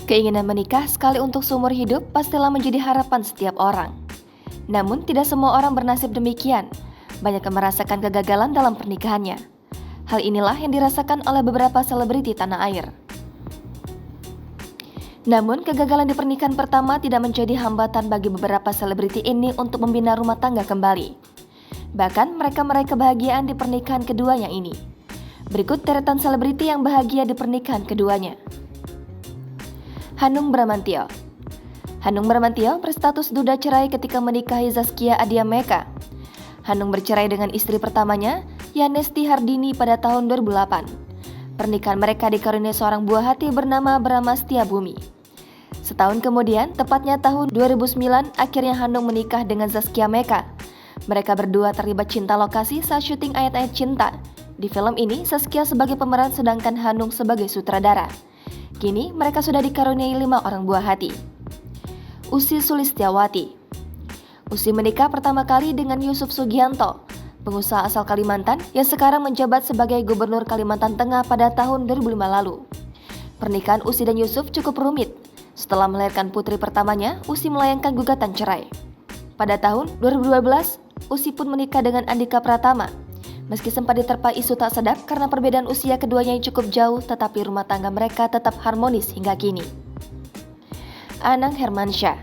Keinginan menikah sekali untuk seumur hidup pastilah menjadi harapan setiap orang. Namun tidak semua orang bernasib demikian. Banyak yang merasakan kegagalan dalam pernikahannya. Hal inilah yang dirasakan oleh beberapa selebriti tanah air. Namun kegagalan di pernikahan pertama tidak menjadi hambatan bagi beberapa selebriti ini untuk membina rumah tangga kembali. Bahkan mereka meraih kebahagiaan di pernikahan keduanya ini. Berikut deretan selebriti yang bahagia di pernikahan keduanya. Hanung Bramantyo. Hanung Bramantyo berstatus duda cerai ketika menikahi Zaskia Adiameka. Hanung bercerai dengan istri pertamanya, Yanesti Hardini pada tahun 2008. Pernikahan mereka dikaruniai seorang buah hati bernama Brahma Setiabumi. Setahun kemudian, tepatnya tahun 2009, akhirnya Hanung menikah dengan Zaskia Meka. Mereka berdua terlibat cinta lokasi saat syuting Ayat-Ayat Cinta. Di film ini, Zaskia sebagai pemeran sedangkan Hanung sebagai sutradara. Kini, mereka sudah dikaruniai 5 orang buah hati. Ussy Sulistyawati. Ussy menikah pertama kali dengan Yusuf Sugianto, pengusaha asal Kalimantan yang sekarang menjabat sebagai Gubernur Kalimantan Tengah pada tahun 2005 lalu. Pernikahan Ussy dan Yusuf cukup rumit. Setelah melahirkan putri pertamanya, Ussy melayangkan gugatan cerai. Pada tahun 2012, Ussy pun menikah dengan Andika Pratama. Meski sempat diterpa isu tak sedap karena perbedaan usia keduanya yang cukup jauh, tetapi rumah tangga mereka tetap harmonis hingga kini. Anang Hermansyah.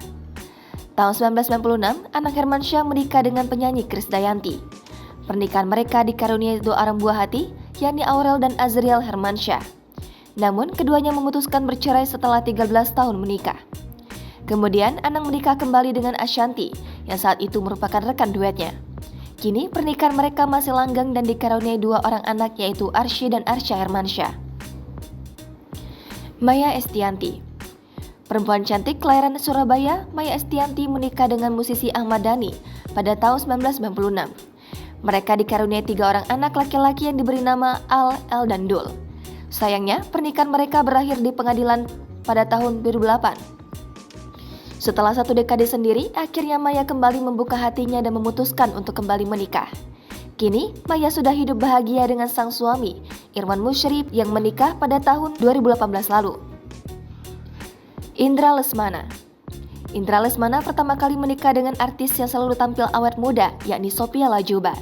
Tahun 1996, Anang Hermansyah menikah dengan penyanyi Krisdayanti. Pernikahan mereka dikaruniai 2 orang buah hati, yakni Aurel dan Azriel Hermansyah. Namun, keduanya memutuskan bercerai setelah 13 tahun menikah. Kemudian, Anang menikah kembali dengan Ashanti, yang saat itu merupakan rekan duetnya. Kini, pernikahan mereka masih langgeng dan dikaruniai 2 orang anak, yaitu Arsy dan Arsya Hermansyah. Maya Estianty. Perempuan cantik kelahiran Surabaya, Maya Estianty menikah dengan musisi Ahmad Dhani pada tahun 1996. Mereka dikaruniai 3 orang anak laki-laki yang diberi nama Al, El, dan Dul. Sayangnya, pernikahan mereka berakhir di pengadilan pada tahun 2008. Setelah 1 dekade sendiri, akhirnya Maya kembali membuka hatinya dan memutuskan untuk kembali menikah. Kini, Maya sudah hidup bahagia dengan sang suami, Irwan Musyri, yang menikah pada tahun 2018 lalu. Indra Lesmana. Indra Lesmana pertama kali menikah dengan artis yang selalu tampil awet muda, yakni Sophia Latjuba.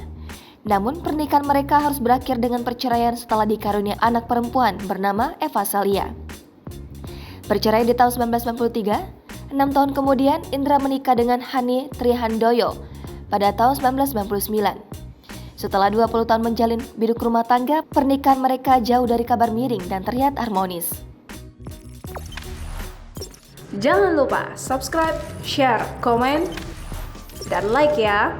Namun, pernikahan mereka harus berakhir dengan perceraian setelah dikaruniai anak perempuan bernama Eva Salia. Bercerai di tahun 1993, 6 tahun kemudian Indra menikah dengan Hani Trihandoyo pada tahun 1999. Setelah 20 tahun menjalin biduk rumah tangga, pernikahan mereka jauh dari kabar miring dan terlihat harmonis. Jangan lupa subscribe, share, komen, dan like ya!